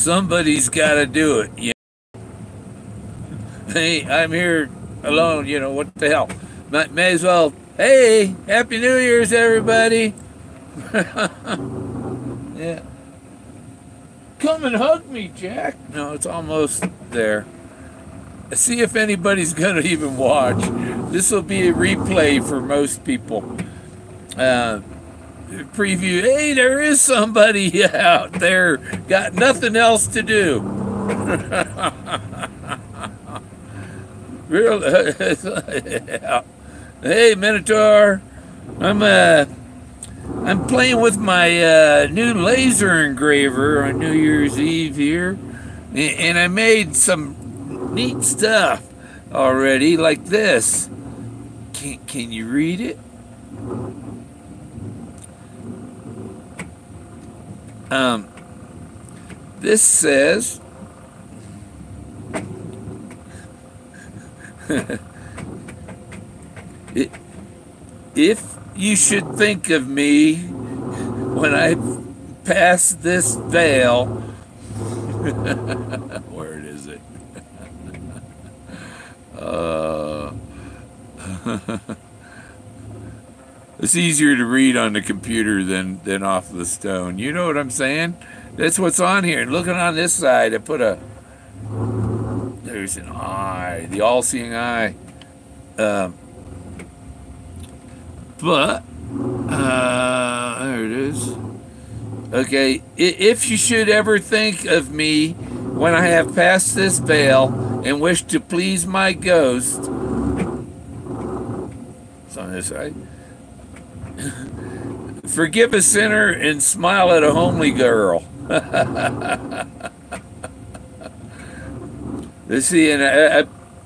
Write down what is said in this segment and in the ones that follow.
Somebody's got to do it. You know? Hey, I'm here alone. You know, what the hell? May as well. Hey, Happy New Year's, everybody. Yeah. Come and hug me, Jack. No, it's almost there. See if anybody's going to even watch. This will be a replay for most people. Preview. Hey, there is somebody out there. Got nothing else to do. Real. Yeah. Hey, Minotaur. I'm playing with my new laser engraver on New Year's Eve here, and I made some neat stuff already, like this. Can you read it? This says, if you should think of me when I pass this veil. Where is it? It's easier to read on the computer than off the stone. You know what I'm saying? That's what's on here. And looking on this side, I put there's an eye, the all-seeing eye. But there it is. Okay, if you should ever think of me when I have passed this veil and wish to please my ghost, it's on this side. Forgive a sinner and smile at a homely girl. Let's see, and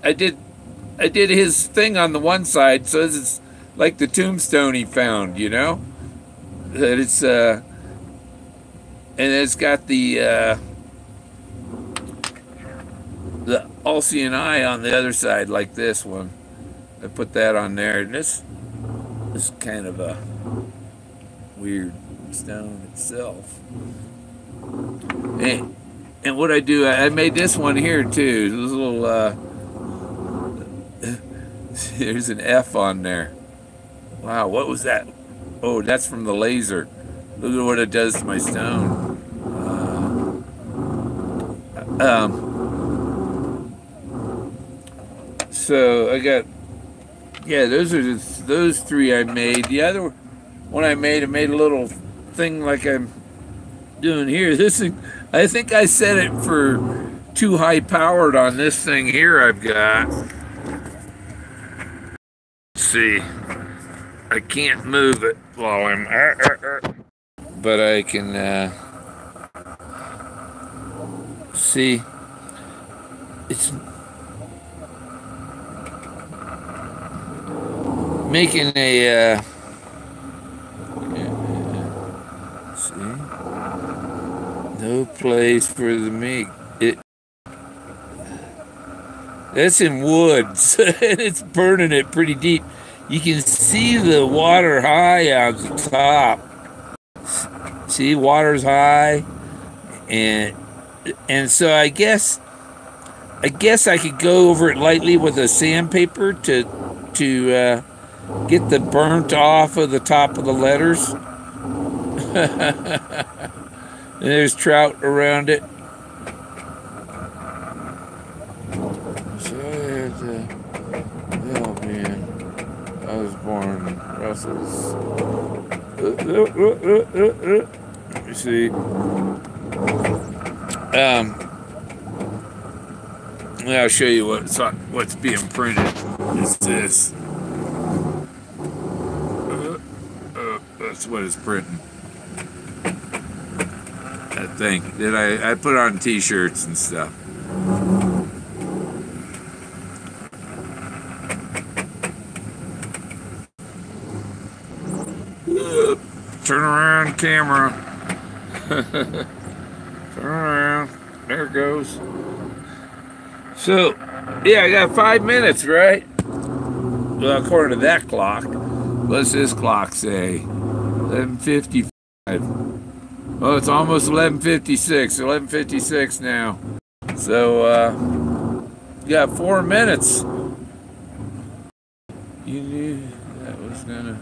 I did his thing on the one side, so it's like the tombstone he found, you know. That it's and it's got the all-seeing eye on the other side, like this one. I put that on there, and this is kind of a weird stone itself. And what I do, I made this one here too. This little there's an F on there. Wow, what was that? Oh, that's from the laser. Look at what it does to my stone. So I got, yeah, those three I made. The other one I made a little thing like I'm doing here. This thing, I think I set it for too high powered on this thing here I've got. Let's see. I can't move it while I'm but I can see it's making a see, no place for the meat. That's in woods. It's burning it pretty deep. You can see the water high on the top. See, water's high, and so I guess I could go over it lightly with a sandpaper to get the burnt off of the top of the letters. There's trout around it. So I had to, oh man, I was born in Brussels. Let me see. I'll show you what's being printed. Is this? That's what it's printing. That thing that I put on T-shirts and stuff. Turn around, camera. Turn around. There it goes. So, yeah, I got 5 minutes, right? Well, according to that clock. What's this clock say? 11:55. Well, it's almost 11:56. 11:56 now. So you got 4 minutes. You knew that was gonna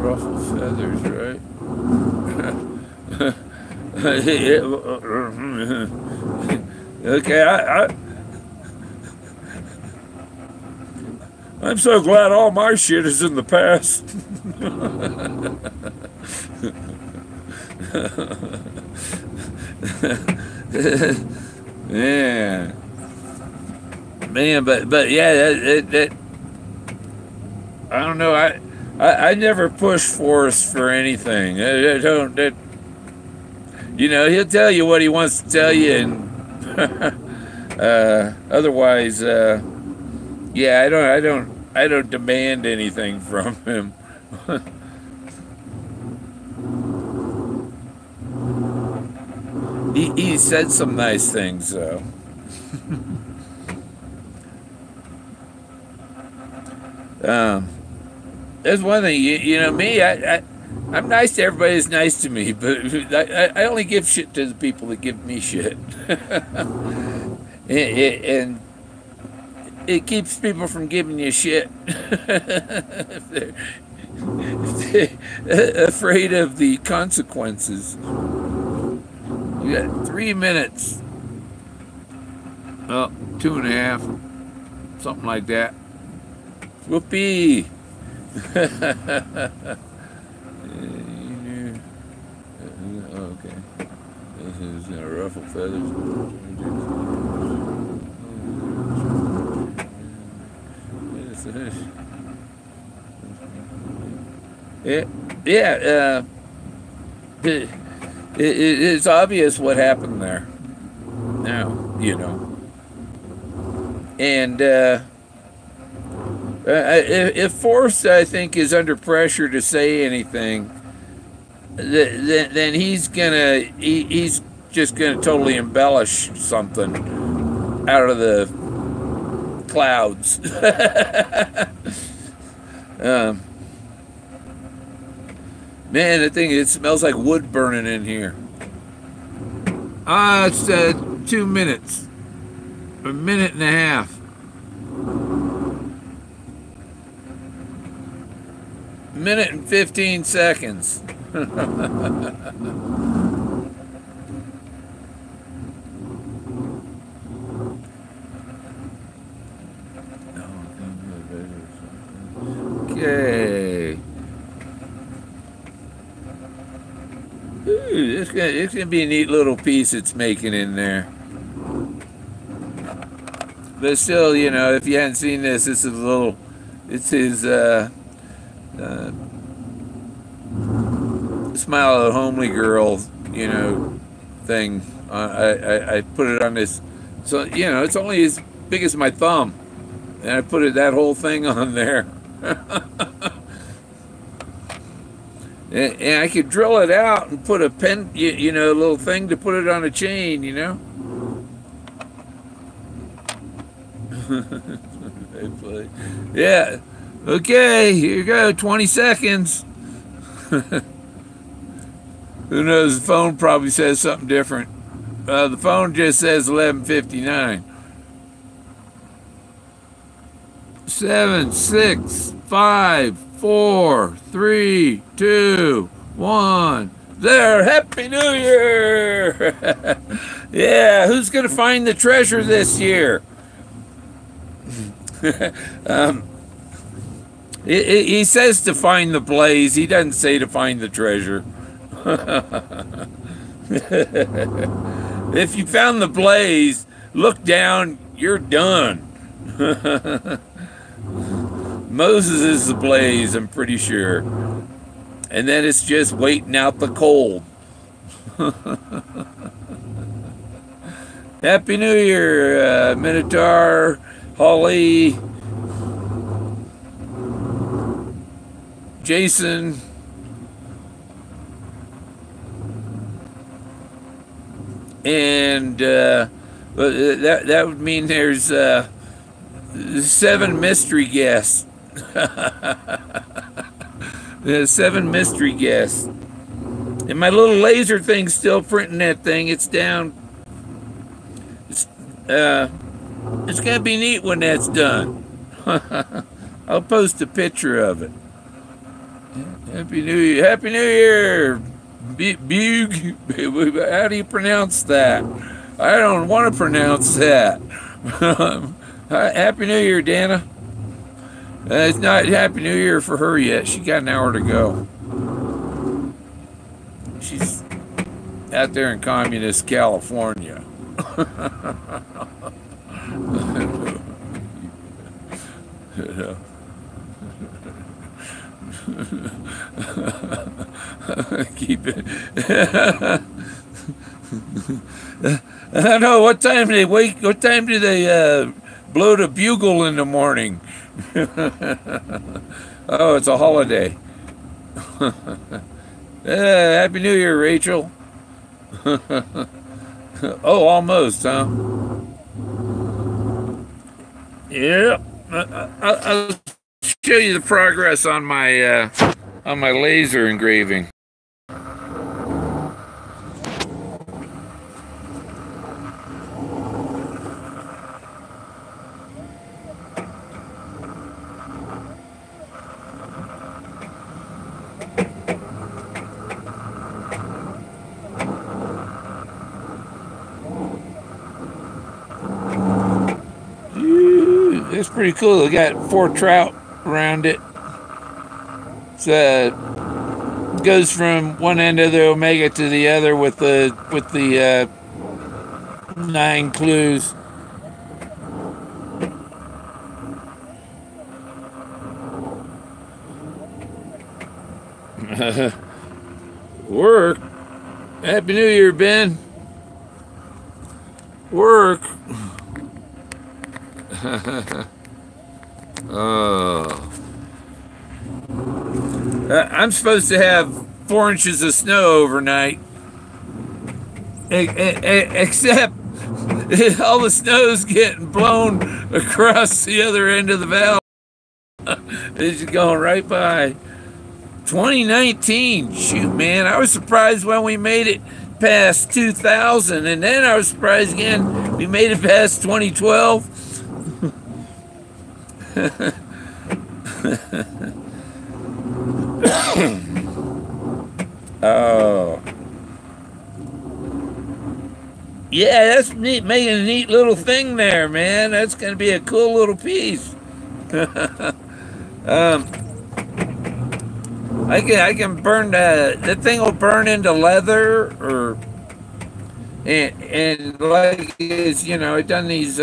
ruffle feathers, right? Okay, I'm so glad all my shit is in the past. Yeah, man, but yeah, that I don't know. I never push Forrest for anything. I don't. You know, he'll tell you what he wants to tell you, and otherwise, yeah, I don't demand anything from him. He said some nice things, though. That's one thing. You know me. I'm nice to everybody that's nice to me, but I only give shit to the people that give me shit. And it keeps people from giving you shit if they're afraid of the consequences. You got 3 minutes. Oh, 2.5. Something like that. Whoopee. Okay. This is gonna ruffle feathers. Yeah. It's obvious what happened there. Now, you know. And if Forrest, I think, is under pressure to say anything, then he's just gonna totally embellish something out of the clouds. Man, the thing, it smells like wood burning in here. It's 2 minutes. 1.5 minutes. 1:15 seconds. Okay. Ooh, it's gonna be a neat little piece it's making in there. But still, you know, if you hadn't seen this, this is a little. It's his smile of a homely girl, you know, thing. I put it on this, so you know, it's only as big as my thumb, and I put that whole thing on there. And I could drill it out and put a pen, you know, a little thing to put it on a chain, you know. Yeah. Okay, here you go. 20 seconds. Who knows? The phone probably says something different. The phone just says 11:59. 7, 6, 5, 4, 3, 2, 1. There. Happy New Year. Yeah. Who's gonna find the treasure this year? He says to find the blaze. He doesn't say to find the treasure. If you found the blaze, look down. You're done. Moses is the blaze, I'm pretty sure. And then it's just waiting out the cold. Happy New Year, Minotaur, Holly, Jason. And that would mean there's 7 mystery guests. There's 7 mystery guests. And my little laser thing's still printing that thing. It's down. It's gonna be neat when that's done. I'll post a picture of it. Happy New Year! Happy New Year! Bug. How do you pronounce that? I don't want to pronounce that. Happy New Year, Dana. It's not Happy New Year for her yet. She got an hour to go. She's out there in communist California. Keep it. I don't know what time they wake. What time do they blow the bugle in the morning? Oh, it's a holiday. Happy New Year, Rachel. Oh, almost, huh? Yeah. I'll show you the progress on my laser engraving. It's pretty cool. They got 4 trout around it. It goes from one end of the omega to the other with the 9 clues. Work. Happy New Year, Ben. Work. Oh. I'm supposed to have 4 inches of snow overnight. Except all the snow's getting blown across the other end of the valley. It's going right by. 2019. Shoot, man. I was surprised when we made it past 2000. And then I was surprised again we made it past 2012. Oh. Yeah, that's neat, making a neat little thing there, man. That's going to be a cool little piece. I can burn that thing will burn into leather, or and like it's, you know, I've done these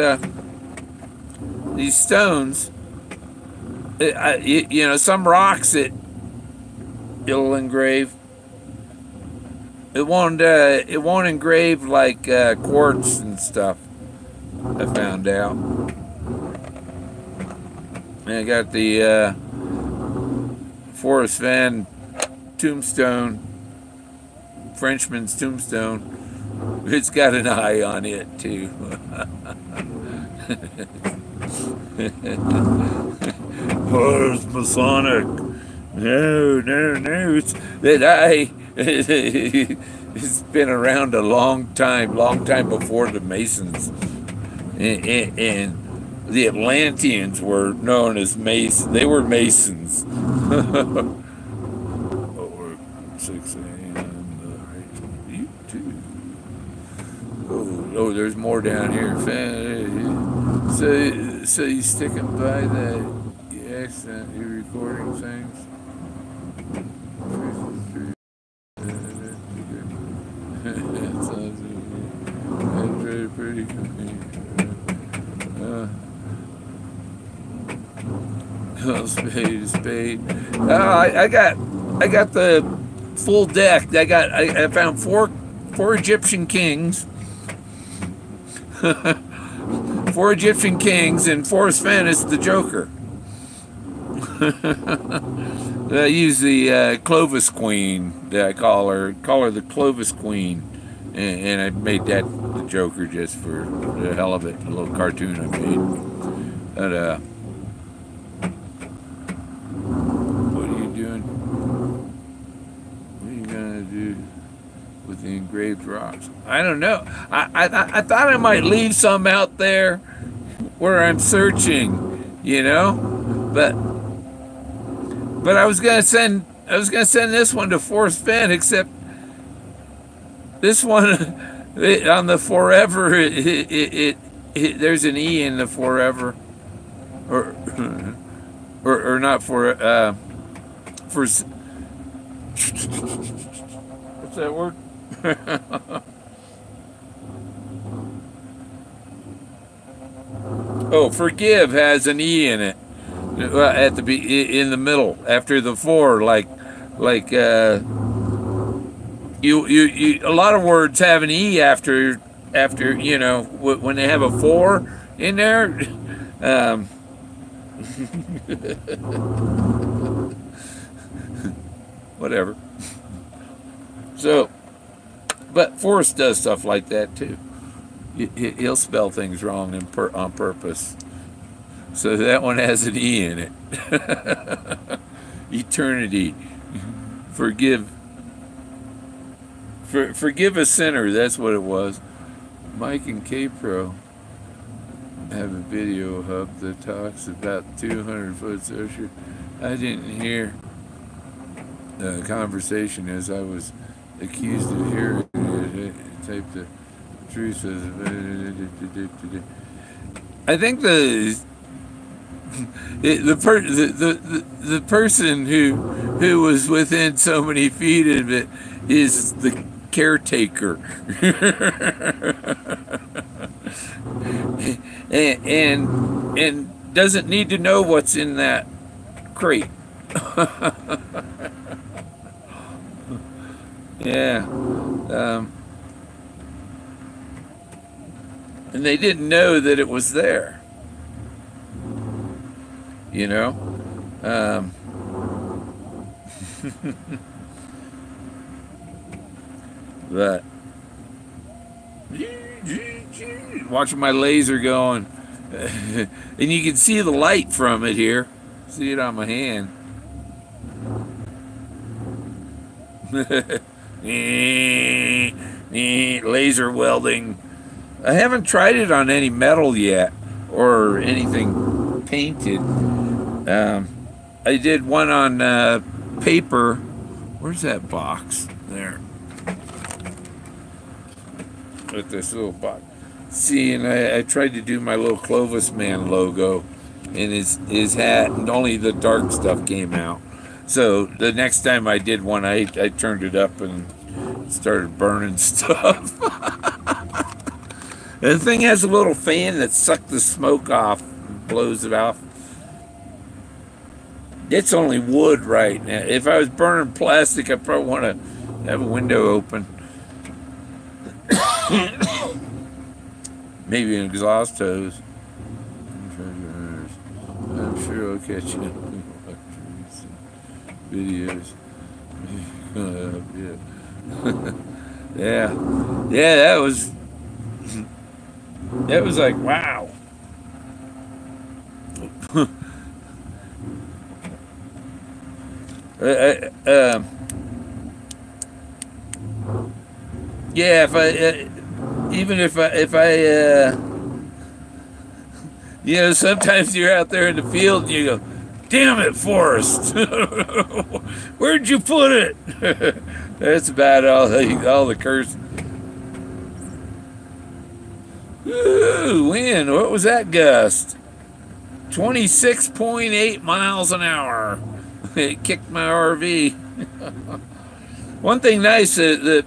stones. You know, some rocks it'll engrave. It won't engrave like quartz and stuff. I found out. And I got the Forrest Van tombstone, Frenchman's tombstone. It's got an eye on it too. Forrest Masonic. No. It's that eye. It's been around a long time before the Masons, and the Atlanteans were known as Masons. They were Masons. 6 a.m. Oh, there's more down here. So you sticking by the accent? You recording things? Pretty spade. I got the full deck. I found four Egyptian kings. 4 Egyptian kings, and Forrest Fennatic the Joker. I use the Clovis Queen. I call her the Clovis Queen, and I made that the Joker just for the hell of it. A little cartoon I made. But what are you doing? What are you gonna do? engraved rocks. I don't know. I thought I might leave some out there where I'm searching, you know, but I was gonna send this one to Forrest Fenn, except this one on the forever there's an E in the forever, or not for what's that word? Oh, forgive has an E in it at in the middle after the for, like you a lot of words have an E after you know, when they have a for in there. Whatever. So, but Forrest does stuff like that too. He'll spell things wrong on purpose. So that one has an E in it. Eternity. Forgive a sinner. That's what it was. Mike and K-Pro have a video hub that talks about 200-foot social. I didn't hear the conversation as I was accused of hearing it. Type the truth as I think the person who was within so many feet of it is the caretaker. and doesn't need to know what's in that crate. Yeah. And they didn't know that it was there. You know? But watching my laser going. And you can see the light from it here. See it on my hand. Laser welding. I haven't tried it on any metal yet or anything painted. I did one on paper. Where's that box? There. With this little box. See, and I tried to do my little Clovis Man logo in his hat, and only the dark stuff came out. So the next time I did one, I turned it up and started burning stuff. The thing has a little fan that sucks the smoke off and blows it off. It's only wood right now. If I was burning plastic, I'd probably want to have a window open. Maybe an exhaust hose. I'm sure I'll catch you in videos. Yeah. Yeah, that was like, wow. Yeah, if I you know, sometimes you're out there in the field and you go, damn it, Forrest. Where'd you put it? That's about all the curse. Ooh, wind, what was that gust? 26.8 miles an hour. It kicked my RV. One thing nice, the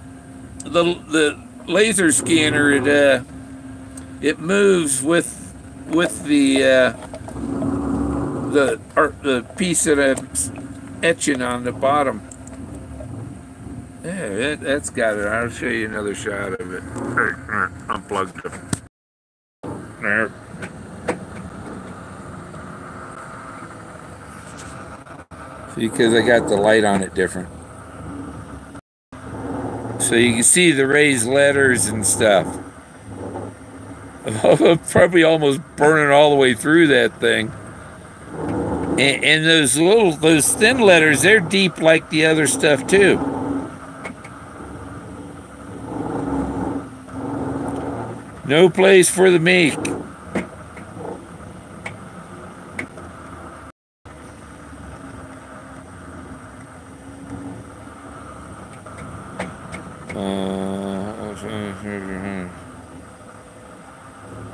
laser scanner, it moves with the piece that I'm etching on the bottom. Yeah, that's got it. I'll show you another shot of it. Unplugged it. There. See, because I got the light on it different. So you can see the raised letters and stuff. Probably almost burning all the way through that thing. And those thin letters, they're deep like the other stuff too. No place for the meek.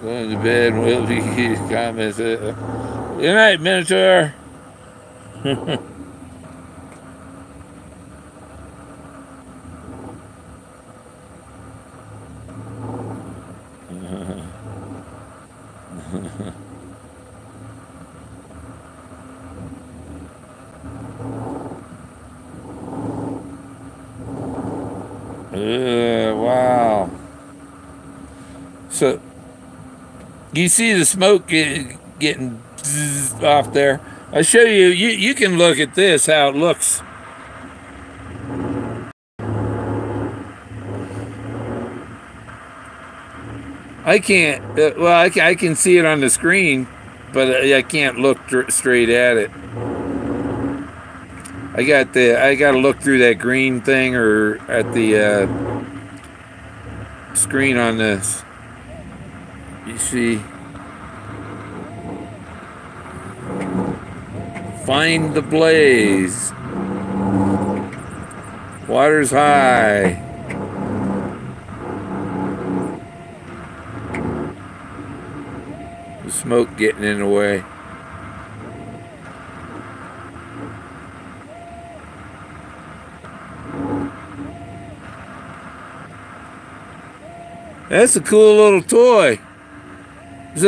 Going to bed. Will be comments. Good night, Minotaur. Wow. So you see the smoke getting off there. I'll show you. You can look at this, how it looks. I can't. Well, I can see it on the screen, but I can't look straight at it. I got to look through that green thing or at the screen on this. You see, find the blaze. Water's high. The smoke getting in the way. That's a cool little toy. It's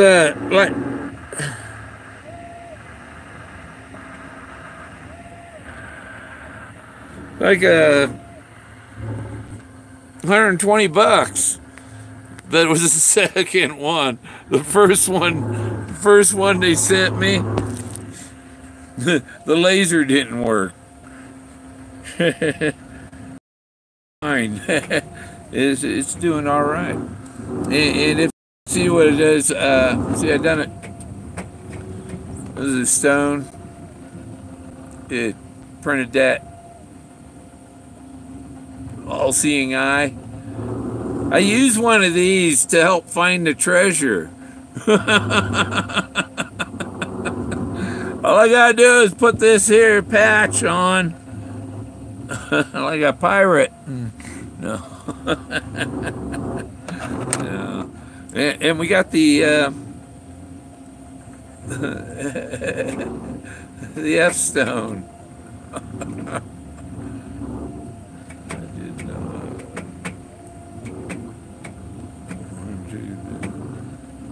like a $120. That was the second one. The first one they sent me, the laser didn't work. Fine. It's doing all right. And if you see what it does, see, I done it. This is a stone. It printed that all-seeing eye. I use one of these to help find the treasure. All I gotta do is put this here patch on, like a pirate. No. No. And we got the the F stone.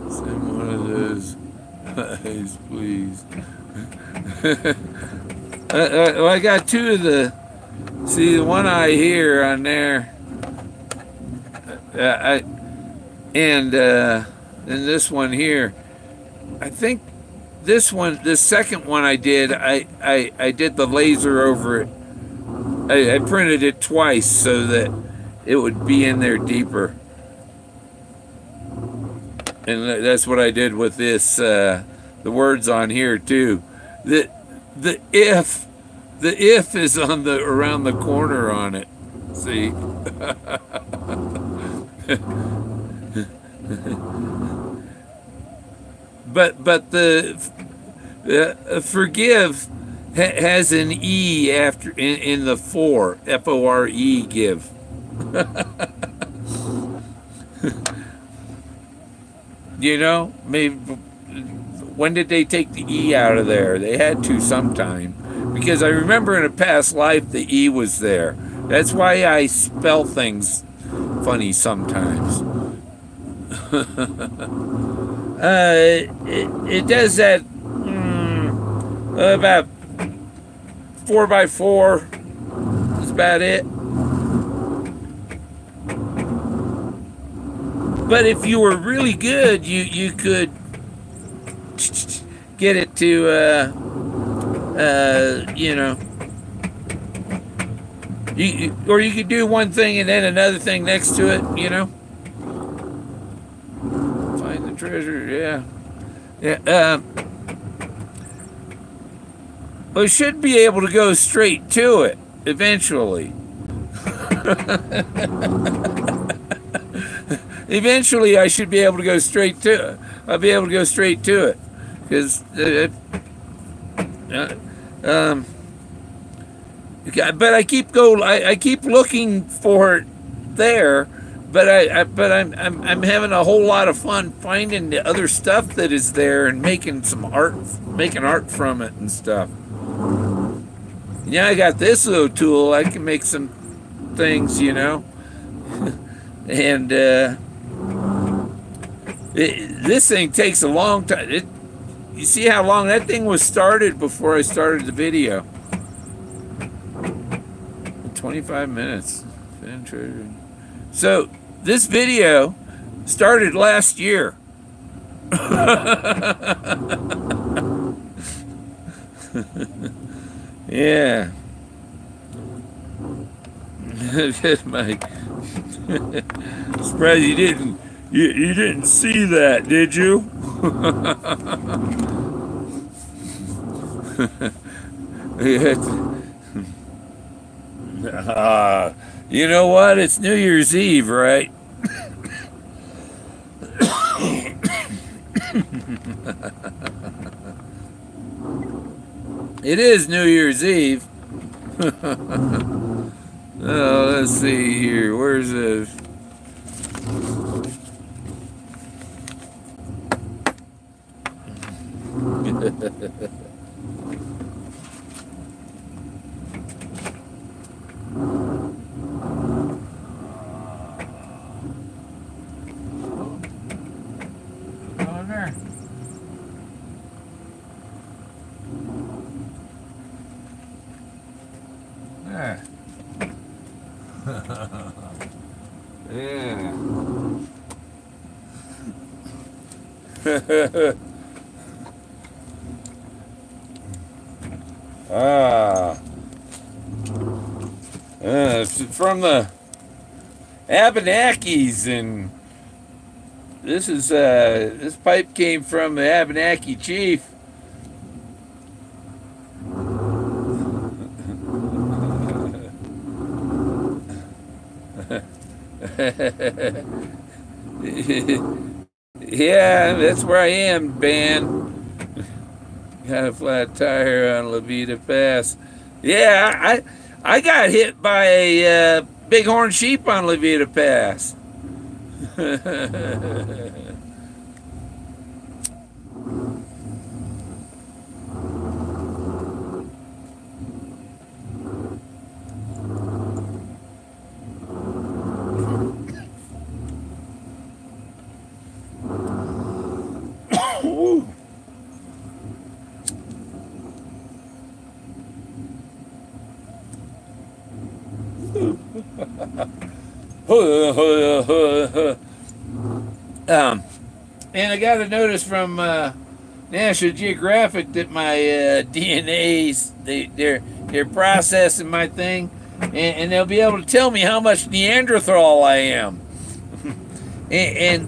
Send one of those eyes, please. Well, I got two of the. See the one eye here on there. And this one here. I think this second one I did. I did the laser over it. I printed it twice so that it would be in there deeper. And that's what I did with this. The words on here too. The if is on the around the corner on it. See. but the forgive has an E after in the for FORE give. You know, maybe when did they take the E out of there? They had to sometime, because I remember in a past life the E was there. That's why I spell things funny sometimes. It does that about 4x4. That's about it. But if you were really good, you could get it to you know, or you could do one thing and then another thing next to it, you know. Find the treasure, yeah. Well, it should be able to go straight to it eventually. eventually I should be able to go straight to it. I'll be able to go straight to it, because but I keep looking for it there, but I'm having a whole lot of fun finding the other stuff that is there and making art from it and stuff. Yeah, I got this little tool. I can make some things, you know. And this thing takes a long time. You see how long that thing was started before I started the video? 25 minutes. So this video started last year. Yeah. Mike. Surprised you didn't see that, did you? You know what? It's New Year's Eve, right? It is New Year's Eve. Oh, let's see here. Where's the... Yeah. It's from the Abenakis, and this pipe came from the Abenaki chief. Yeah, that's where I am, Ben. Got a flat tire on Levita Pass. Yeah, I got hit by a bighorn sheep on Levita Pass. And I got a notice from National Geographic that my DNA's they're processing my thing, and they'll be able to tell me how much Neanderthal I am. and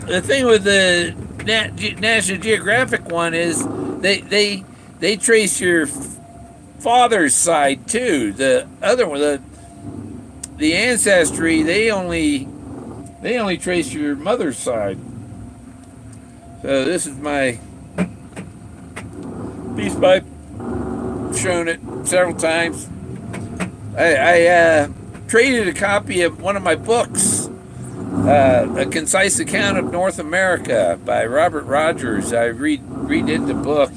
the thing with the National Geographic one is they trace your father's side too. The other one, the ancestry, they only trace your mother's side. So this is my peace pipe. Shown it several times. I traded a copy of one of my books, A Concise Account of North America by Robert Rogers. I redid the book.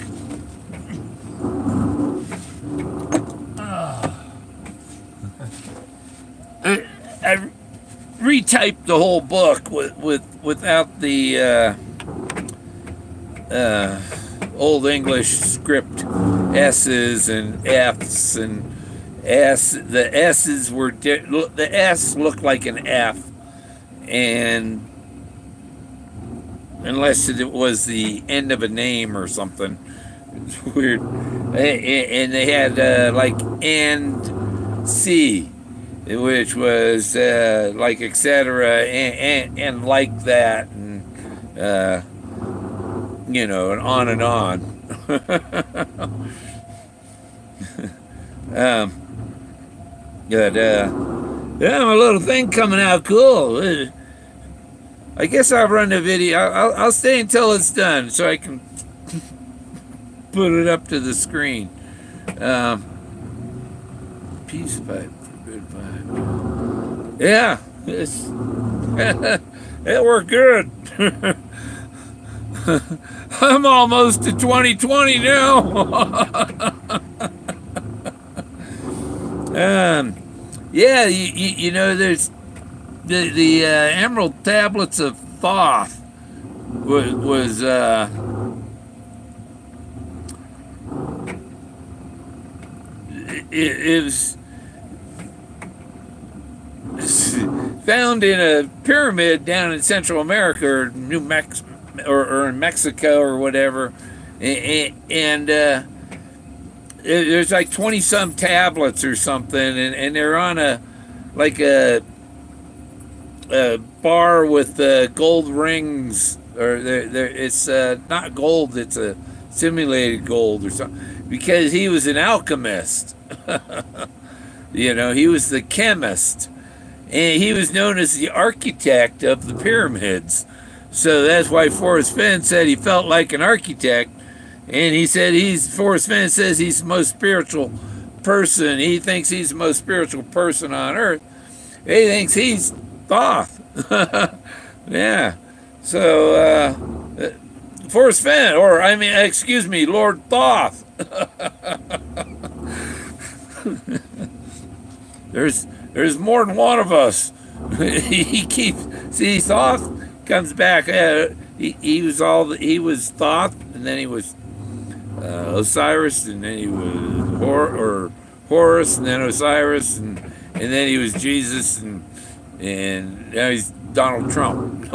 I retyped the whole book without the Old English script S's and F's and S. The S's were the S looked like an F, and unless it was the end of a name or something, it's weird. And they had like and C, which was like etc. and like that, and you know, and on and on. Good. Yeah, my little thing coming out cool. I guess I'll run the video. I'll stay until it's done so I can put it up to the screen. Peace pipe for good vibe. Yeah, it worked good. I'm almost to 2020 now. Yeah, you know, there's the Emerald Tablets of Thoth was it was found in a pyramid down in Central America or New Mexico or in Mexico or whatever, and there's like 20 some tablets or something, and they're on a bar with gold rings, or it's not gold, it's a simulated gold or something, because he was an alchemist. You know, he was the chemist, and he was known as the architect of the pyramids. So that's why Forrest Fenn said he felt like an architect, and he said Forrest Fenn says he's the most spiritual person. He thinks he's the most spiritual person on earth. He thinks he's Thoth. Yeah. So Forrest Fenn, or I mean, excuse me, Lord Thoth. There's more than one of us. He keeps, see, Thoth comes back. He was Thoth, and then he was Osiris, and then he was Horus, and then Osiris, and then he was Jesus, and now he's Donald Trump.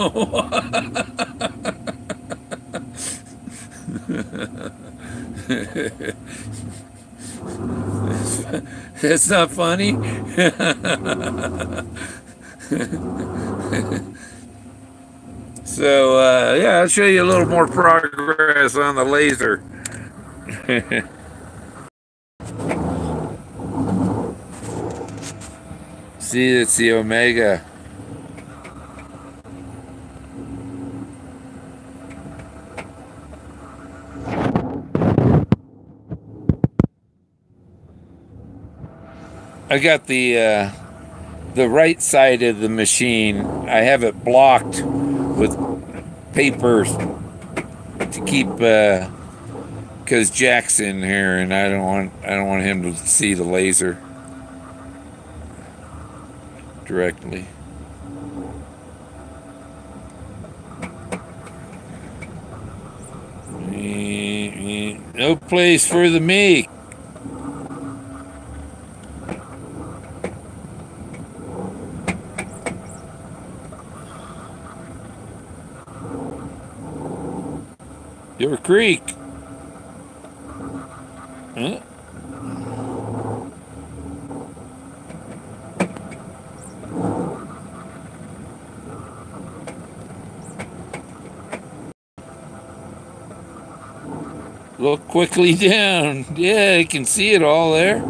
That's not funny. So yeah, I'll show you a little more progress on the laser. See, it's the Omega. I got the right side of the machine. I have it blocked with paper to keep, because Jack's in here, and I don't want him to see the laser directly. No place for the meek. Your creek. Huh? Look quickly down. Yeah, you can see it all there.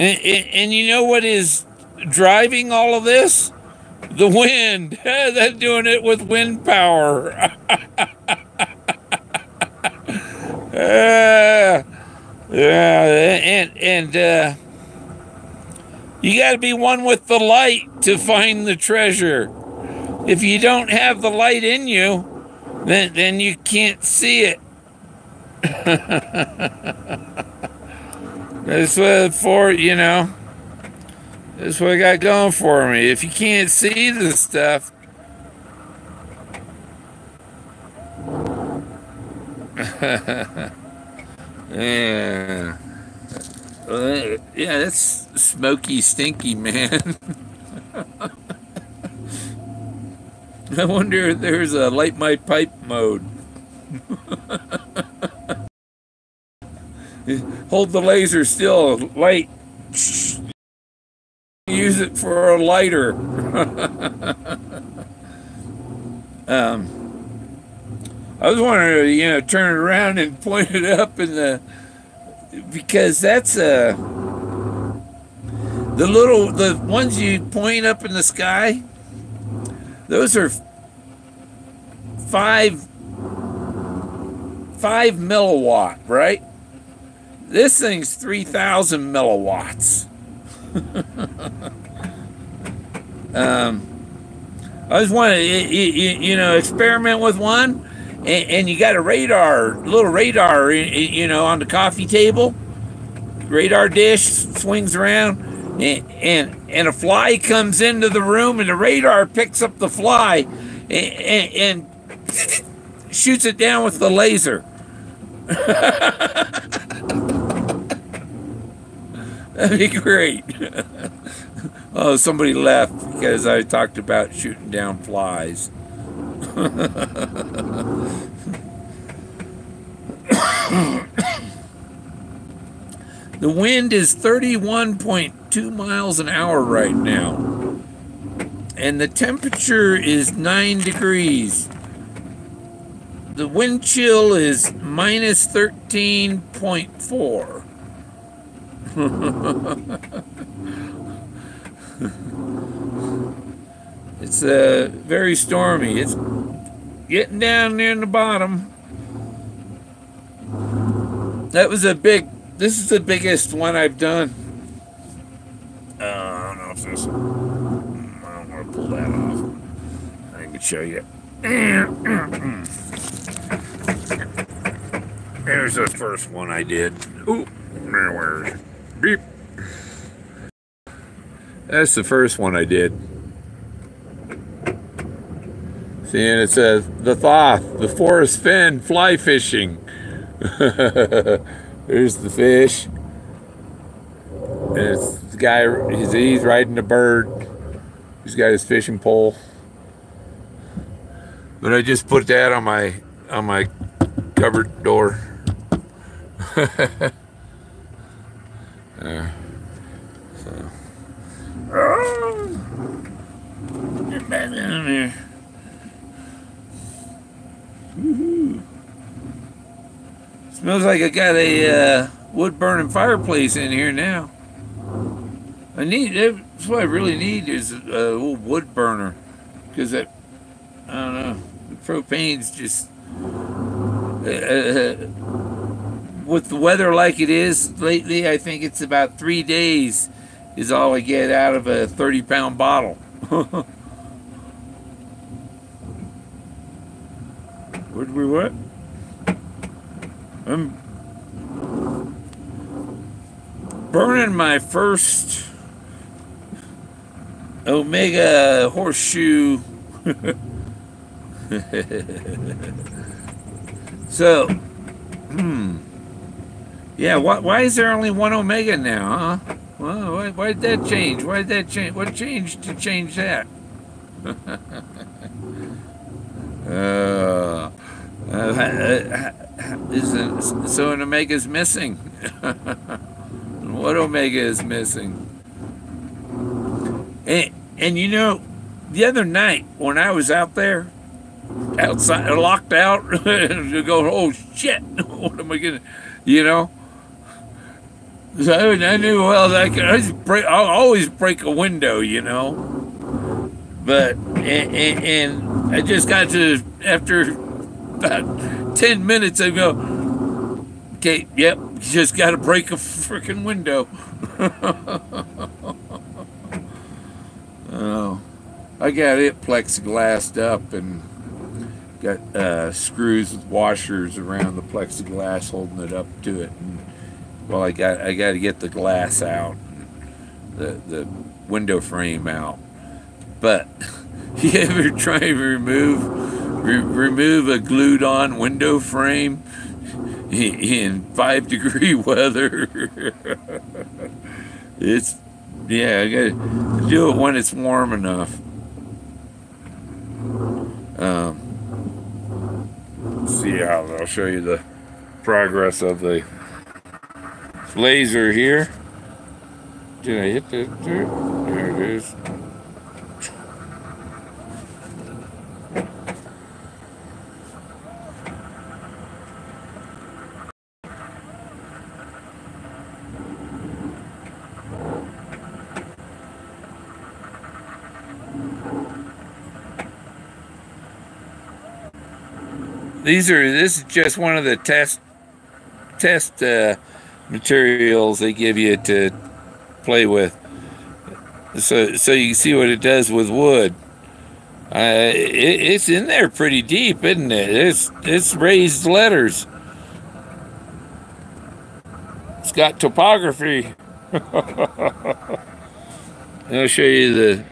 And you know what is driving all of this? The wind. They're doing it with wind power. And you got to be one with the light to find the treasure. If you don't have the light in you, then you can't see it. That's what that's what I got going for me. If you can't see the stuff, yeah, that's smoky, stinky, man. I wonder if there's a light my pipe mode. Hold the laser still, light. Use it for for a lighter. I was wondering, turn it around and point it up in because that's the ones you point up in the sky. Those are 5 milliwatt, right? This thing's 3,000 milliwatts. I was wondering, experiment with one, and you got a little radar, on the coffee table. Radar dish swings around, and a fly comes into the room, and the radar picks up the fly and shoots it down with the laser. That'd be great. Oh, somebody left because I talked about shooting down flies. The wind is 31.2 miles an hour right now, and the temperature is 9 degrees. The wind chill is minus 13.4. It's very stormy. It's getting down near the bottom. This is the biggest one I've done. I don't know if this, I don't want to pull that off. I can show you. There's the first one I did. Ooh, where is it? Beep. That's the first one I did. See, and it says, the Thoth, the forest fen, fly fishing. There's the fish. And it's the guy, he's riding a bird. He's got his fishing pole. But I just put that on my cupboard door. Get back down there. Woohoo. Smells like I got a wood burning fireplace in here now. That's what I really need is a little wood burner, because I don't know, the propane's just with the weather like it is lately. I think it's about 3 days is all I get out of a 30-pound bottle. What? I'm burning my first Omega horseshoe. So, yeah, why is there only one Omega now, huh? Well, why did that change? Why did that change? What changed to change that? So an Omega's missing. What Omega is missing? And the other night when I was out there, outside, locked out, to go, oh shit, what am I gonna, So I knew, well, I'll always break a window, But, and I just got to, after about 10 minutes, I go, okay, yep, you just got to break a freaking window. Oh, I got it plexiglassed up and got screws with washers around the plexiglass holding it up to it. And, well, I got to get the glass out, the window frame out. But you ever try to remove a glued-on window frame in 5-degree weather? I gotta do it when it's warm enough. See how I'll show you the progress of the laser here. Did I hit that? There we There's this is just one of the test materials they give you to play with, so you can see what it does with wood. It's in there pretty deep, isn't it? It's raised letters. It's got topography. I'll show you the.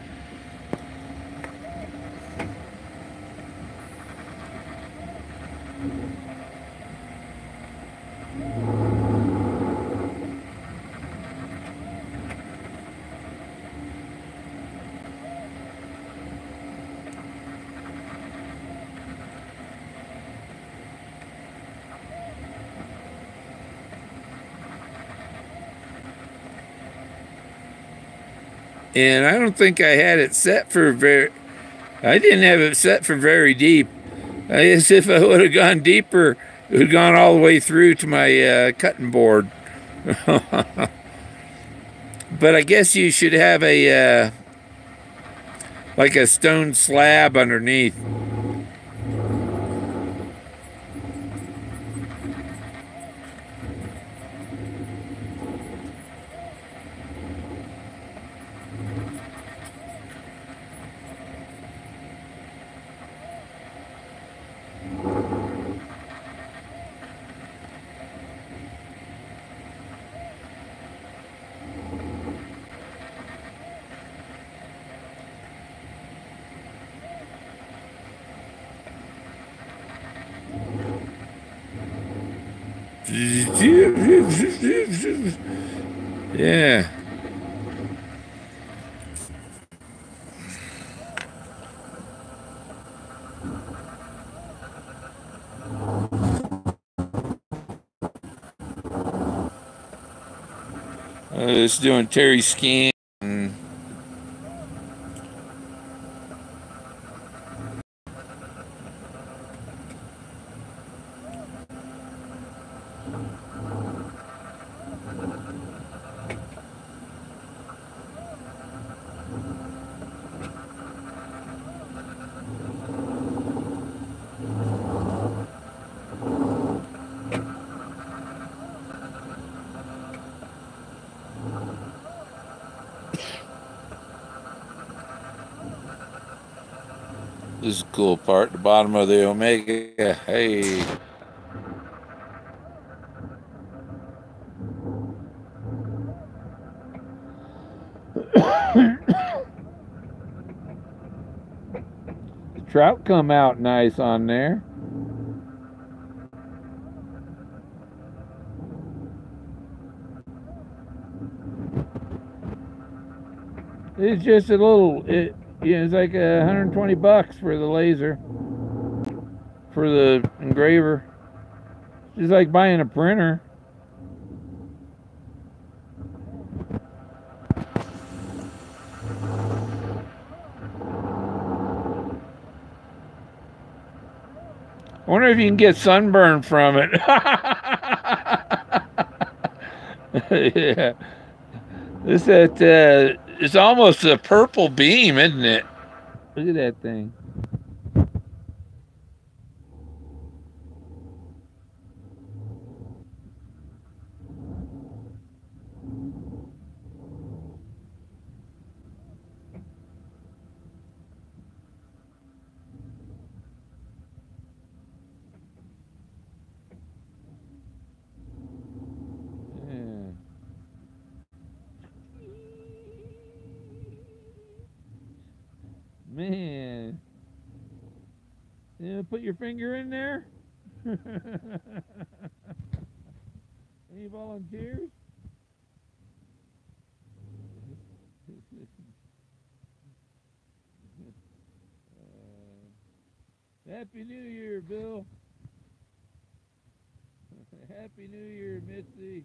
And I don't think I had it set for I didn't have it set for very deep. I guess if I would have gone deeper, it would have gone all the way through to my cutting board. But I guess you should have a like a stone slab underneath. Yeah. It's doing Terry scan. This is a cool part, the bottom of the Omega. Hey. The trout come out nice on there. It's just a little, it's like $120 for the laser, for the engraver. It's just like buying a printer. I wonder if you can get sunburn from it. Yeah. It's almost a purple beam, isn't it? Look at that thing. Man, you put your finger in there? Any volunteers? Happy New Year, Bill. Happy New Year, Mitzi.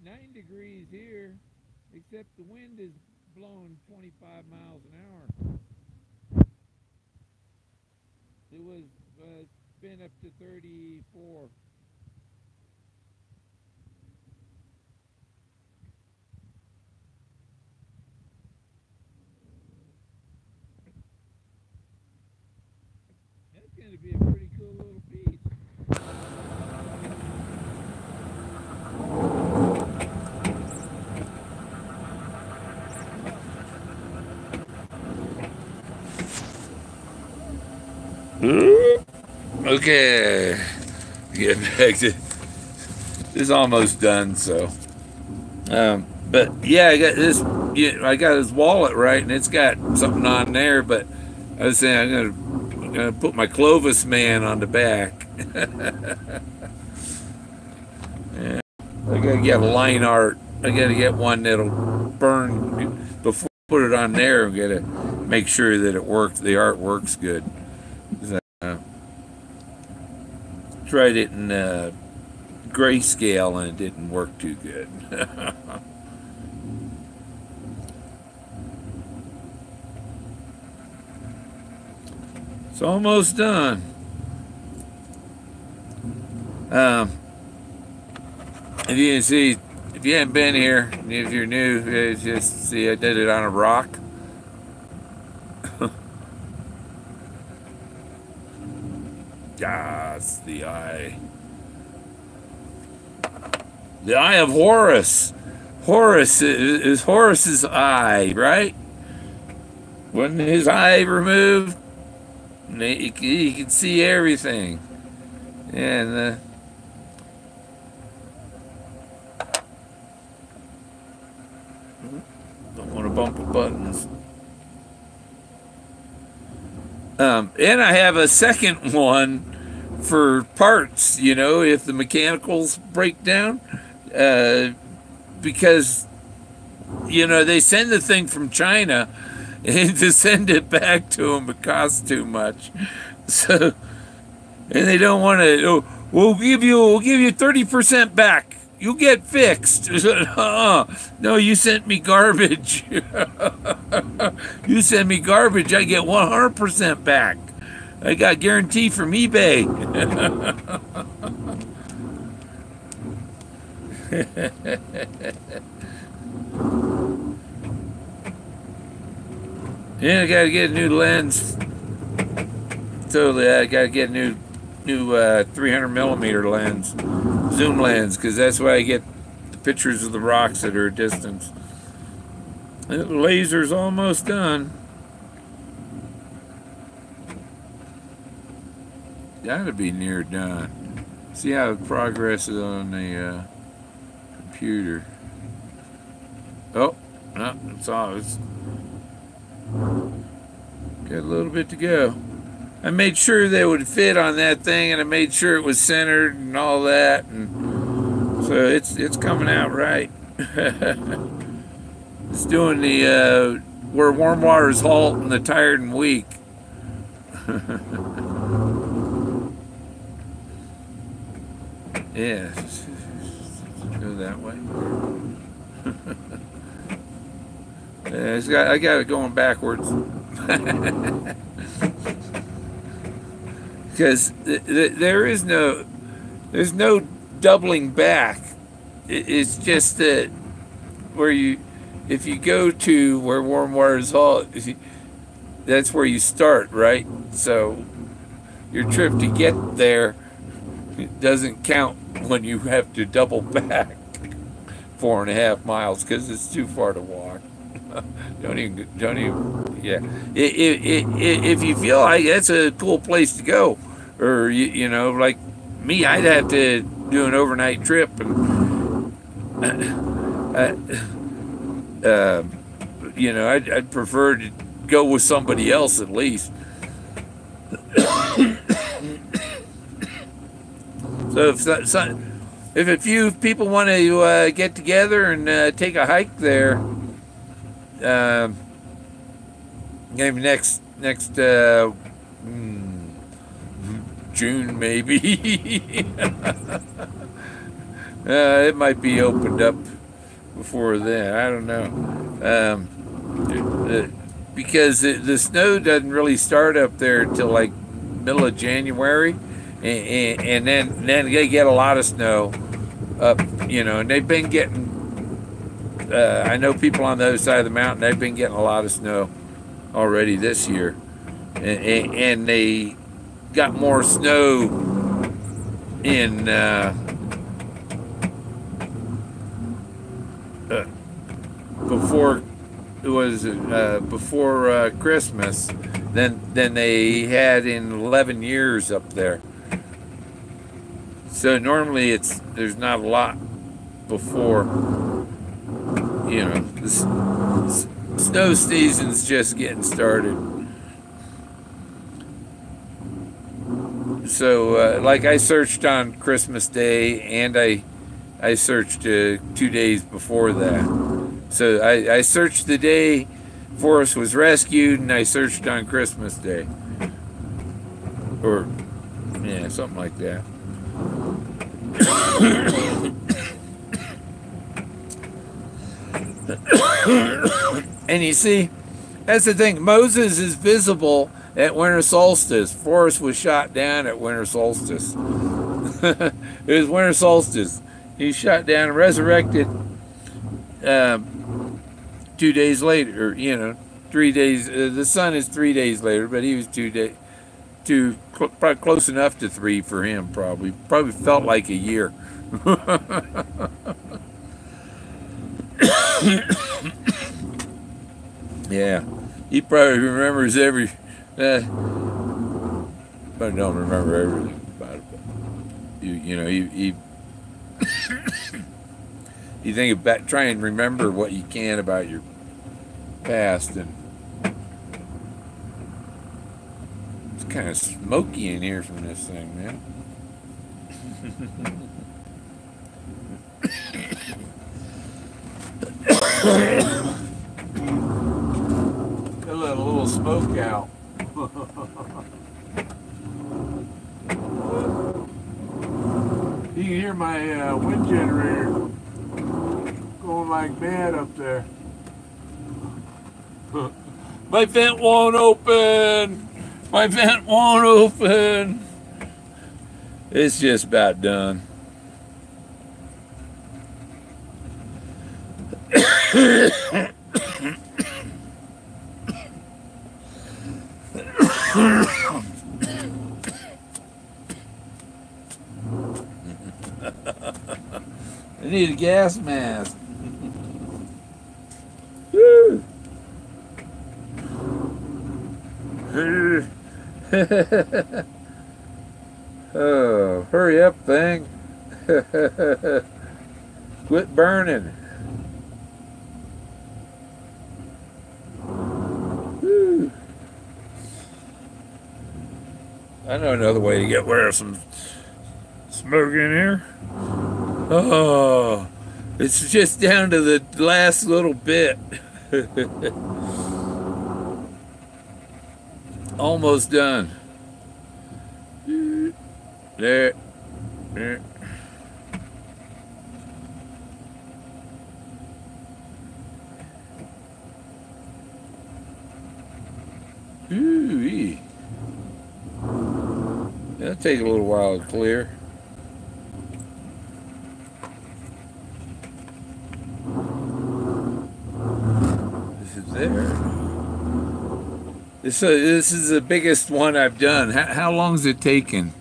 nine degrees here, except the wind is blowing 25 miles an hour. It was been up to 34. That's going to be a pretty cool little piece. Okay, get back to this. Is almost done, so but yeah, I got this. Yeah, I got his wallet right, and it's got something on there. But I was saying I'm gonna put my Clovis man on the back. Yeah, I gotta get line art. I gotta get one that'll burn before I put it on there. I gotta make sure that it works. The art works good. Tried it in grayscale and it didn't work too good. It's almost done. If you can see, if you haven't been here, if you're new, just see I did it on a rock. That's the eye. The eye of Horus. Horus is Horus's eye, right? Wasn't his eye removed? He could see everything. And don't want to bump the buttons. And I have a second one for parts, you know, if the mechanicals break down, because, you know, they send the thing from China, and to send it back to them, it costs too much. So, and they don't want to. Oh, we'll give you 30% back. You'll get fixed. No, you sent me garbage. You send me garbage, I get 100% back. I got guarantee from eBay. Yeah, I gotta get a new lens. Totally, I gotta get a new 300mm lens, zoom lens, because that's why I get the pictures of the rocks that are a distance. And the laser's almost done. Gotta be near done. See how it progresses on the computer. Oh, no, it's all. It's got a little bit to go. I made sure they would fit on that thing, and I made sure it was centered and all that, and so it's coming out right. It's doing the where warm waters halt and the tired and weak. Yeah, go that way. Yeah, I got it going backwards. Because there's no doubling back. It's just that if you go to where warm waters halt, that's where you start, right? So your trip to get there, it doesn't count when you have to double back 4.5 miles because it's too far to walk. Don't even, yeah. If you feel like that's a cool place to go, or you know, like me, I'd have to do an overnight trip, and you know, I'd prefer to go with somebody else at least. So if a few people want to get together and take a hike there. Maybe next June, maybe. It might be opened up before then. I don't know. Because the snow doesn't really start up there until like middle of January, and then they get a lot of snow up, and they've been getting. I know people on the other side of the mountain. They've been getting a lot of snow already this year, and they got more snow in. Before it was before Christmas than they had in 11 years up there. So normally there's not a lot before, the snow season's just getting started. So like I searched on Christmas Day, and I searched 2 days before that. So I searched the day Forrest was rescued, and I searched on Christmas Day. Or, yeah, something like that. And you see, that's the thing. Moses is visible at winter solstice. Forrest was shot down at winter solstice. It was winter solstice. He shot down and resurrected 2 days later, 3 days. The sun is 3 days later, but he was probably close enough to 3 for him. Probably felt like a year. Yeah, he probably remembers every. But I don't remember everything about it. But he you think about, try and remember what you can about your past, and it's kind of smoky in here from this thing, man. Let a little smoke out. You can hear my wind generator going like mad up there. My vent won't open. My vent won't open. It's just about done. I need a gas mask. Woo. Oh, hurry up, thing. Quit burning. Woo. I know another way to get rid of some smoke in here. Oh, it's just down to the last little bit. Almost done. There. There. Ooh-wee. That'll take a little while to clear. There. This is the biggest one I've done. How long's it taken?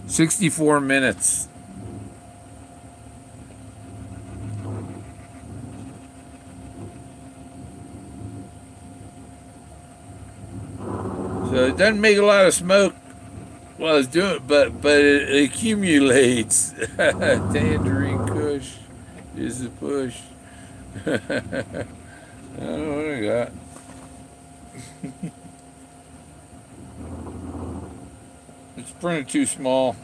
64 minutes. So it doesn't make a lot of smoke while I was doing it, but it accumulates. Tangerine Kush is the push. I don't know what I got. It's printed too small.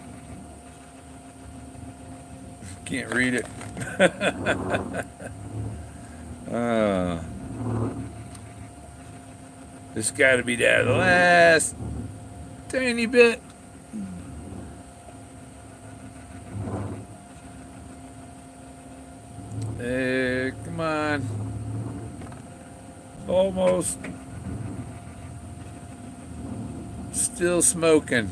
Can't read it. It's got to be down to the last tiny bit. Almost. Still smoking.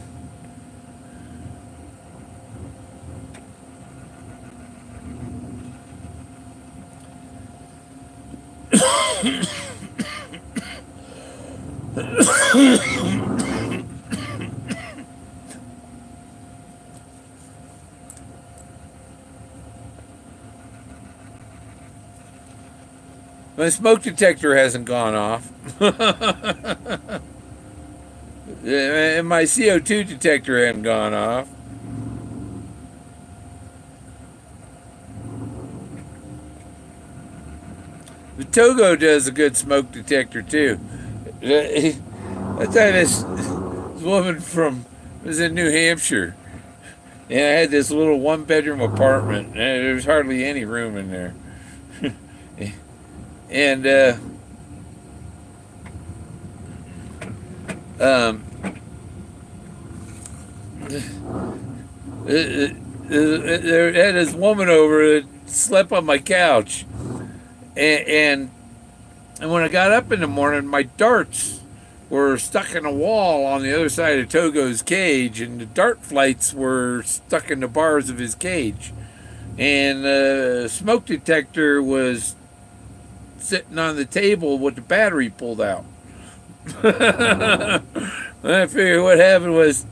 My smoke detector hasn't gone off. And my CO2 detector hadn't gone off. The Togo does a good smoke detector too. I thought this woman was in New Hampshire. And I had this little one-bedroom apartment, and there was hardly any room in there. And there had this woman over that slept on my couch, and when I got up in the morning, my darts were stuck in a wall on the other side of Togo's cage, and the dart flights were stuck in the bars of his cage, and the smoke detector was sitting on the table with the battery pulled out. I figured what happened was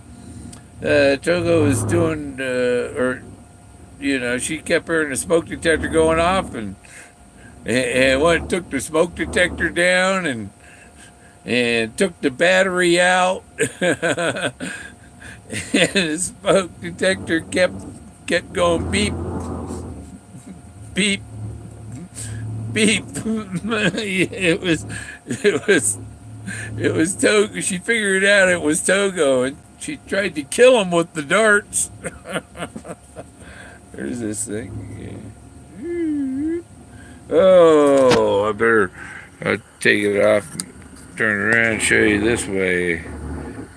Togo was doing, she kept hearing the smoke detector going off, and took the smoke detector down and took the battery out, and the smoke detector kept going beep, beep, beep. It was Togo. She figured out it was Togo, and she tried to kill him with the darts. There's this thing. Oh, I better take it off and turn around and show you this way.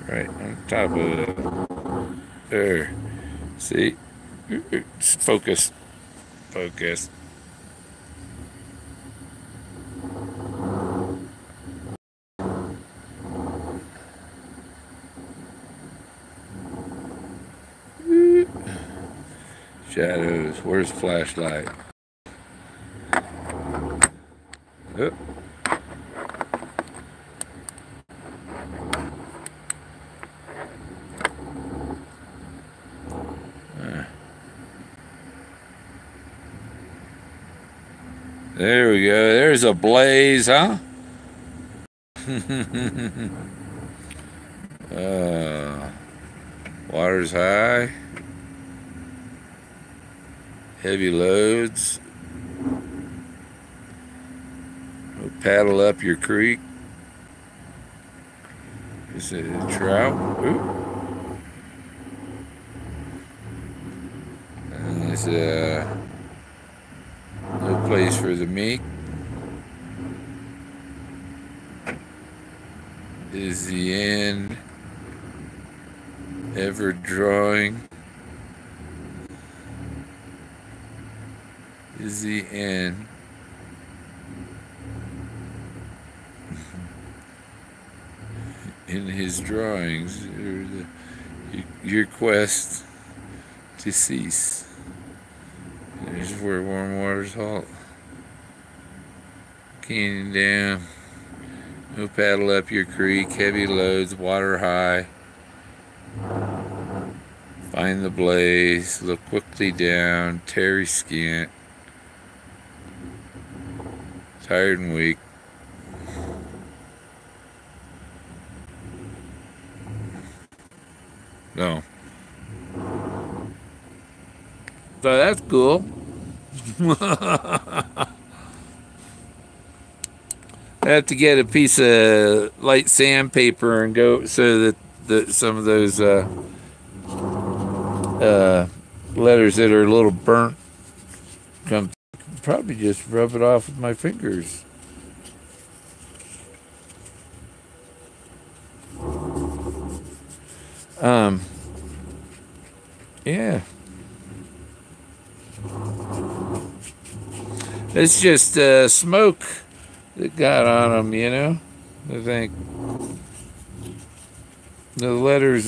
Right on top of it. There. See? Focus. Focus. Shadows. Where's the flashlight? Oh. There we go. There's a blaze, huh? Water's high. Heavy loads. We'll paddle up your creek. Is it a trout? Ooh. And there's no place for the meek. Is the end ever drawing? Is the end in his drawings, or your quest to cease? There's where warm waters halt. Canyon Dam. No paddle up your creek. Heavy loads. Water high. Find the blaze. Look quickly down. Tarry scant. Tired and weak. No. So that's cool. I have to get a piece of light sandpaper and go so that some of those letters that are a little burnt come. Probably just rub it off with my fingers. Yeah. It's just smoke that got on them, you know. I think the letters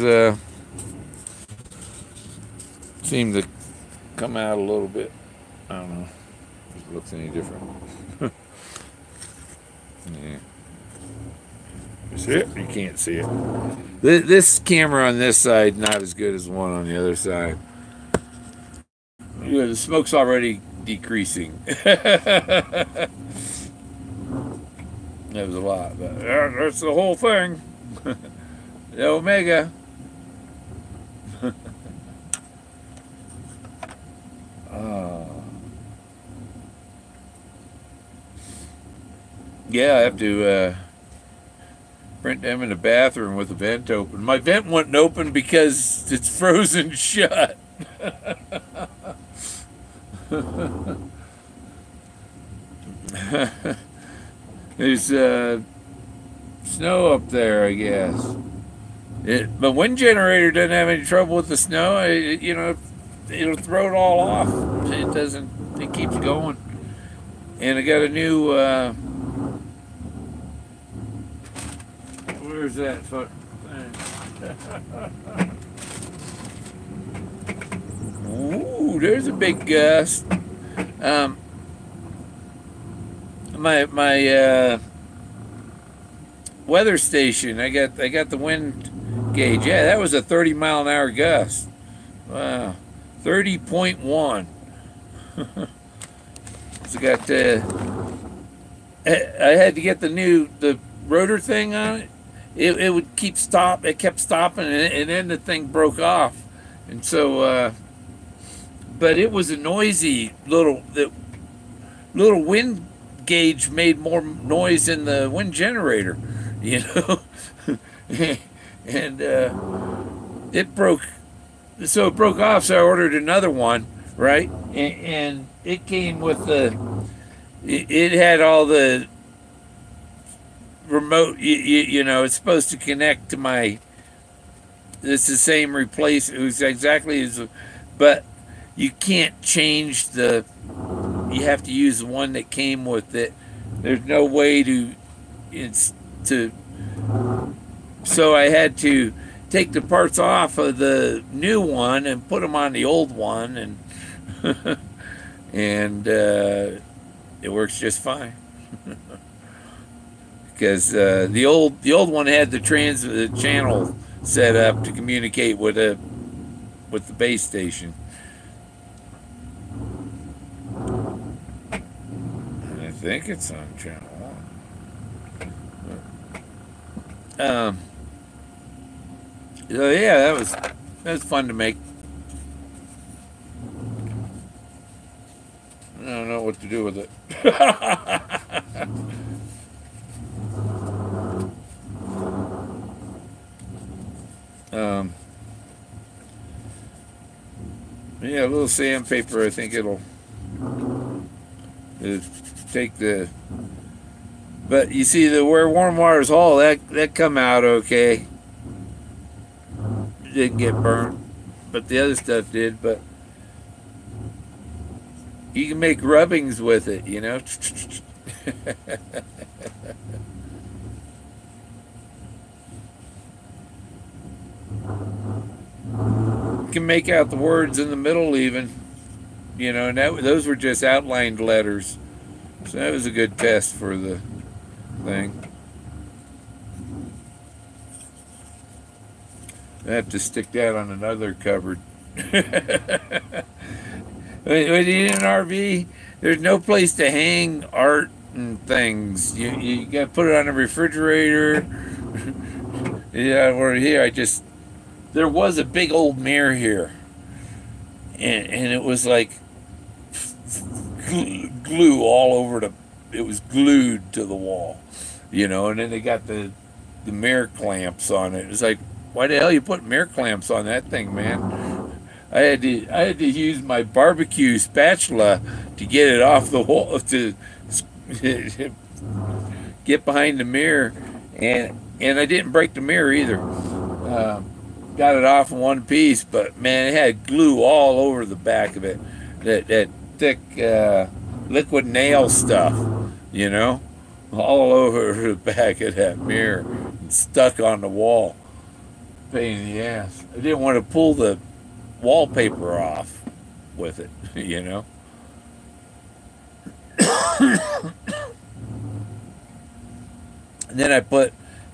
seem to come out a little bit. I don't know if it looks any different. Yeah. See it? You can't see it. This camera on this side not as good as the one on the other side. Yeah, the smoke's already decreasing. That was a lot, but that's the whole thing. The Omega. Yeah, I have to print them in the bathroom with the vent open. My vent wouldn't open because it's frozen shut. There's snow up there, I guess. But wind generator doesn't have any trouble with the snow. It'll throw it all off. It doesn't. It keeps going. And I got a new. Where's that foot? Ooh, there's a big gust. My weather station. I got the wind gauge. Yeah, that was a 30-mile-an-hour gust. Wow, 30.1. So got I had to get the rotor thing on it. It would keep stop. It kept stopping, and then the thing broke off. And so, but it was a noisy little wind gauge made more noise than the wind generator, you know. And it broke. So it broke off. So I ordered another one, right? And it came with it had all the remote, you know, it's supposed to connect to my, it's the same replace, it was exactly as, but you can't change you have to use the one that came with it. There's no way so I had to take the parts off of the new one and put them on the old one, and and it works just fine. Because the old one had the channel set up to communicate with the base station. And I think it's on channel 1. So yeah, that was fun to make. I don't know what to do with it. Yeah, a little sandpaper. I think it'll take the. But you see, where warm water's all that come out okay. It didn't get burnt, but the other stuff did. But you can make rubbings with it, you know. You can make out the words in the middle even, you know, and those were just outlined letters. So that was a good test for the thing. I have to stick that on another cupboard. When you're in an RV, there's no place to hang art and things. You got to put it on a refrigerator. Yeah, we're here. There was a big old mirror here, and it was like glue all over it was glued to the wall, you know. And then they got the mirror clamps on it. It was like, why the hell you put mirror clamps on that thing, man? I had to use my barbecue spatula to get it off the wall, to get behind the mirror, and I didn't break the mirror either. Got it off in one piece, but man, it had glue all over the back of it. That thick liquid nail stuff, you know. all over the back of that mirror and stuck on the wall. Pain in the ass. I didn't want to pull the wallpaper off with it, you know. And then I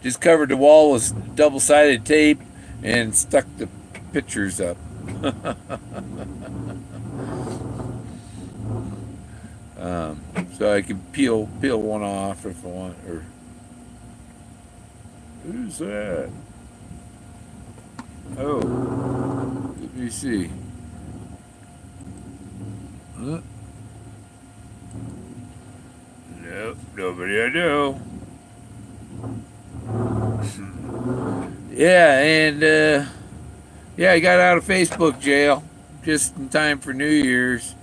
just covered the wall with double-sided tape and stuck the pictures up. So I can peel one off if I want. Or who's that? Oh, let me see. Huh? Nope, nobody I know. Yeah, and yeah, I got out of Facebook jail just in time for New Year's.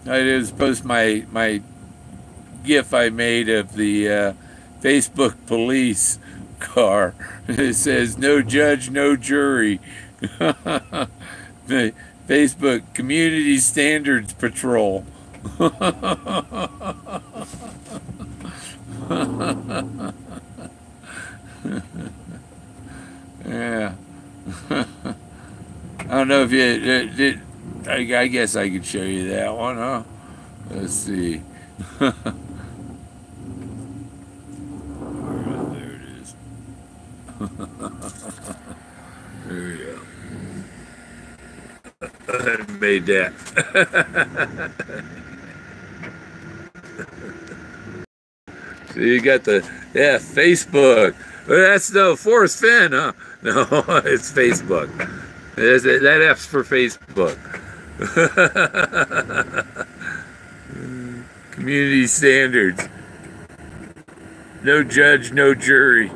I just post my GIF I made of the Facebook police car. It says "No judge, no jury." The Facebook Community Standards Patrol. Yeah. I don't know if you did. I guess I could show you that one, huh? Let's see. There it is. There we go. I made that. So you got Facebook. Well, that's no Forrest Fenn, huh? No, it's Facebook. That F's for Facebook. Community standards. No judge, no jury.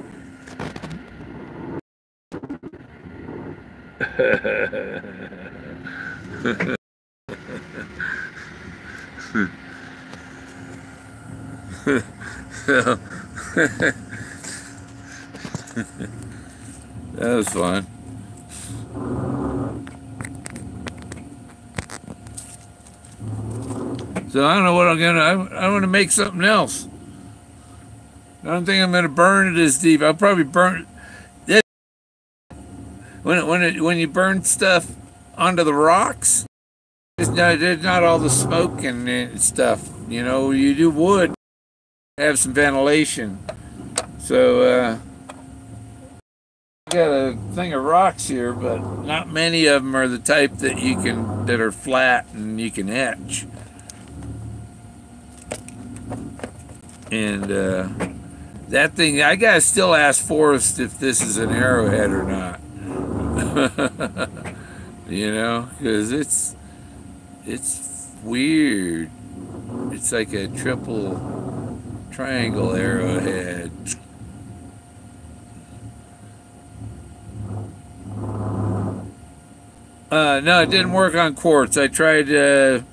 That was fun. So I don't know what I'm gonna make something else. I don't think I'm gonna burn it as deep. I'll probably burn it. When you burn stuff onto the rocks, there's not all the smoke and stuff. You know, you do wood, have some ventilation. So I got a thing of rocks here, but not many of them are the type that are flat and you can etch. And that thing, I gotta still ask Forrest if this is an arrowhead or not. You know, because it's weird. It's like a triple triangle arrowhead. No, it didn't work on quartz. I tried a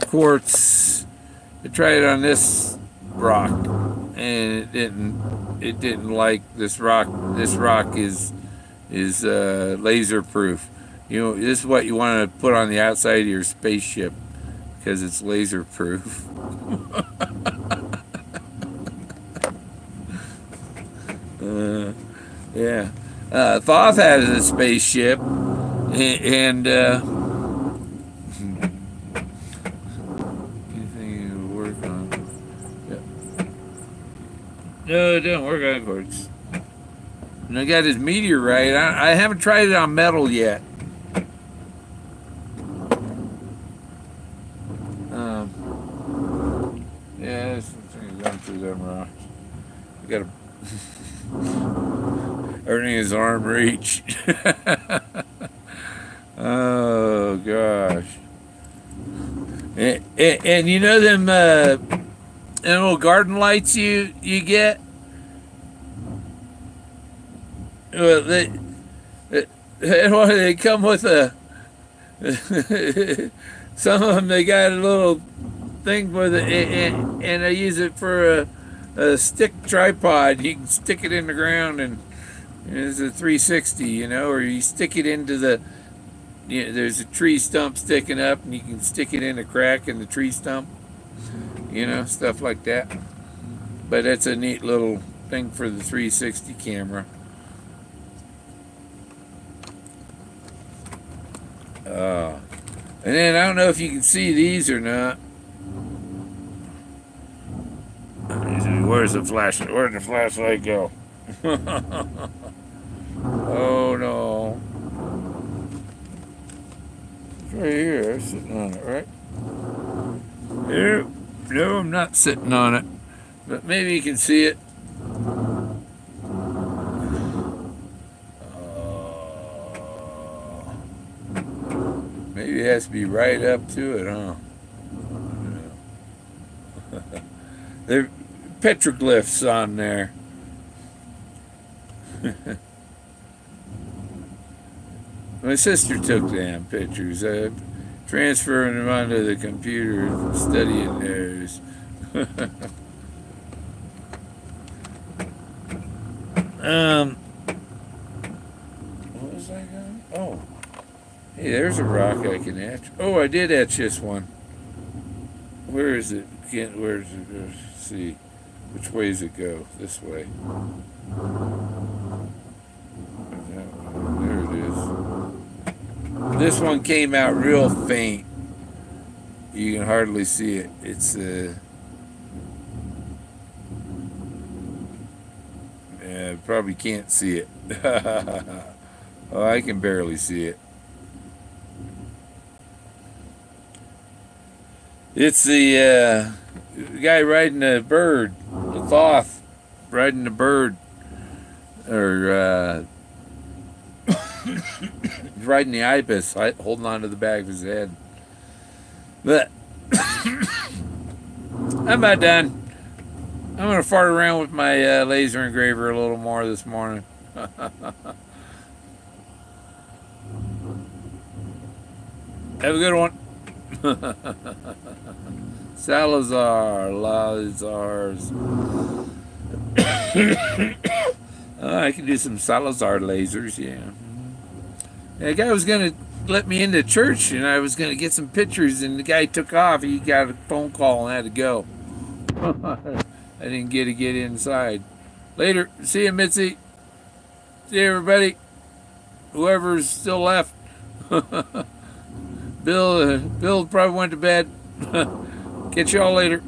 quartz. I tried it on this rock, and it didn't like this rock. This rock is laser proof. You know, this is what you want to put on the outside of your spaceship because it's laser proof. Yeah. Thoth has a spaceship, and no, it doesn't work on quartz. And I got his meteorite. I haven't tried it on metal yet. Yeah, this thing is going through them rocks. I got everything is arm reach. Oh gosh. And you know them little garden lights you get? Well, they come with a some of them they got a little thing with it, and I use it for a stick tripod. You can stick it in the ground, and it's a 360, you know, or you stick it into there's a tree stump sticking up, and you can stick it in a crack in the tree stump. Stuff like that. But that's a neat little thing for the 360 camera. And then I don't know if you can see these or not. Where's the flashlight? Where'd the flashlight go? Oh no. It's right here. I'm sitting on it, right? Here. No, I'm not sitting on it. But maybe you can see it. Maybe it has to be right up to it, huh? There are petroglyphs on there. My sister took damn pictures. Transferring them onto the computer and studying theirs. What was I going? Oh. Hey, there's a rock I can etch. Oh, I did etch this one. Where is it? Where's it? Let's see. Which way does it go? This way. There it is. This one came out real faint. You can hardly see it. It's probably can't see it. Oh, I can barely see it. It's the guy riding a bird, the Thoth riding a bird, or riding the ibis, holding on to the back of his head. But I'm about done. I'm gonna fart around with my laser engraver a little more this morning. Have a good one. Salazar's. I can do some Salazar lasers, yeah. The guy was going to let me into church, and I was going to get some pictures, and the guy took off. He got a phone call and had to go. I didn't get to get inside. Later. See you, Mitzi. See you, everybody. Whoever's still left. Bill probably went to bed. Catch y'all later.